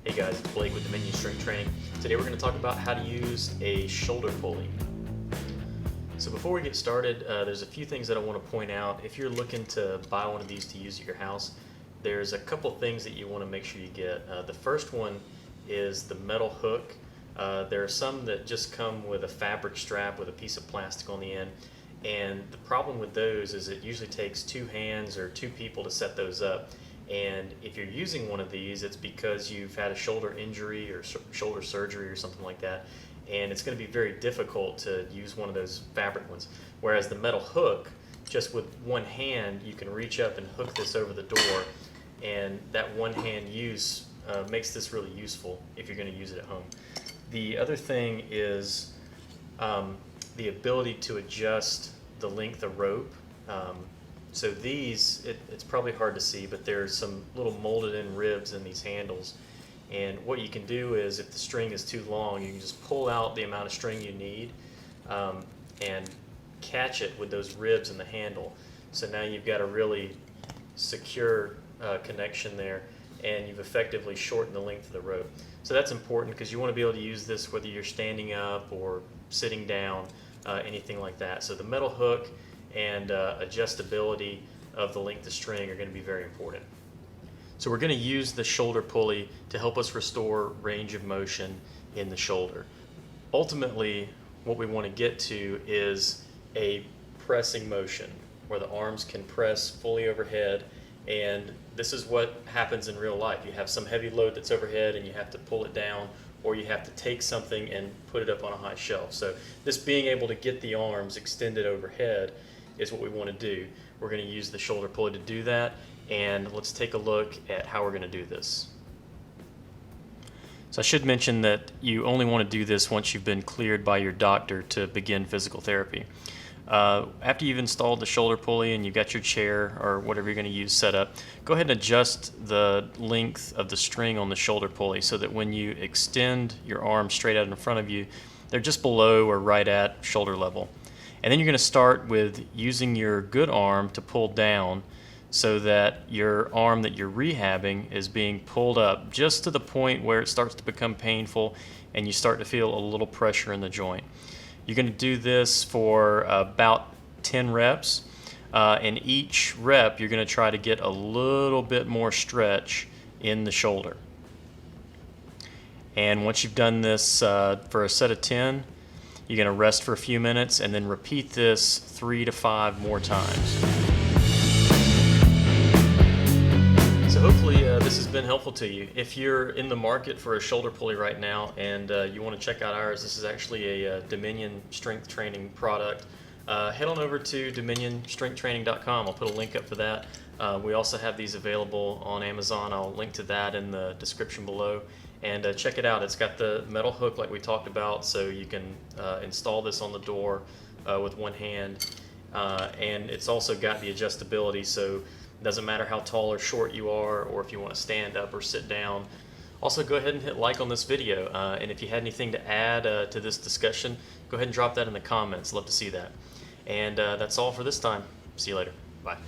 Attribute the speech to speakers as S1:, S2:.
S1: Hey guys, it's Blake with Dominion Strength Training. Today we're going to talk about how to use a shoulder pulley. So before we get started, there's a few things that I want to point out. If you're looking to buy one of these to use at your house, there's a couple things that you want to make sure you get. The first one is the metal hook. There are some that just come with a fabric strap with a piece of plastic on the end. And the problem with those is it usually takes two hands or two people to set those up. And if you're using one of these, it's because you've had a shoulder injury or shoulder surgery or something like that, and it's going to be very difficult to use one of those fabric ones. Whereas the metal hook, just with one hand, you can reach up and hook this over the door, and that one hand use makes this really useful if you're going to use it at home. The other thing is the ability to adjust the length of rope. So these, it's probably hard to see, but there's some little molded in ribs in these handles. And what you can do is, if the string is too long, you can just pull out the amount of string you need and catch it with those ribs in the handle. So now you've got a really secure connection there, and you've effectively shortened the length of the rope. So that's important because you want to be able to use this whether you're standing up or sitting down, anything like that. So the metal hook and adjustability of the length of string are going to be very important. So we're going to use the shoulder pulley to help us restore range of motion in the shoulder. Ultimately, what we want to get to is a pressing motion where the arms can press fully overhead, and this is what happens in real life. You have some heavy load that's overhead and you have to pull it down, or you have to take something and put it up on a high shelf. So this being able to get the arms extended overhead is what we want to do. We're going to use the shoulder pulley to do that, and let's take a look at how we're going to do this. So I should mention that you only want to do this once you've been cleared by your doctor to begin physical therapy. After you've installed the shoulder pulley and you've got your chair or whatever you're going to use set up, go ahead and adjust the length of the string on the shoulder pulley so that when you extend your arms straight out in front of you, they're just below or right at shoulder level. And then you're going to start with using your good arm to pull down so that your arm that you're rehabbing is being pulled up just to the point where it starts to become painful and you start to feel a little pressure in the joint. You're going to do this for about 10 reps. And each rep you're going to try to get a little bit more stretch in the shoulder. And once you've done this for a set of 10, you're going to rest for a few minutes and then repeat this 3 to 5 more times. So hopefully this has been helpful to you. If you're in the market for a shoulder pulley right now and you want to check out ours, this is actually a Dominion Strength Training product. Head on over to dominionstrengthtraining.com. I'll put a link up for that. We also have these available on Amazon. I'll link to that in the description below. And check it out. It's got the metal hook like we talked about, so you can install this on the door with one hand. And it's also got the adjustability, so it doesn't matter how tall or short you are, or if you want to stand up or sit down. Also, go ahead and hit like on this video. And if you had anything to add to this discussion, go ahead and drop that in the comments. Love to see that. And that's all for this time. See you later. Bye.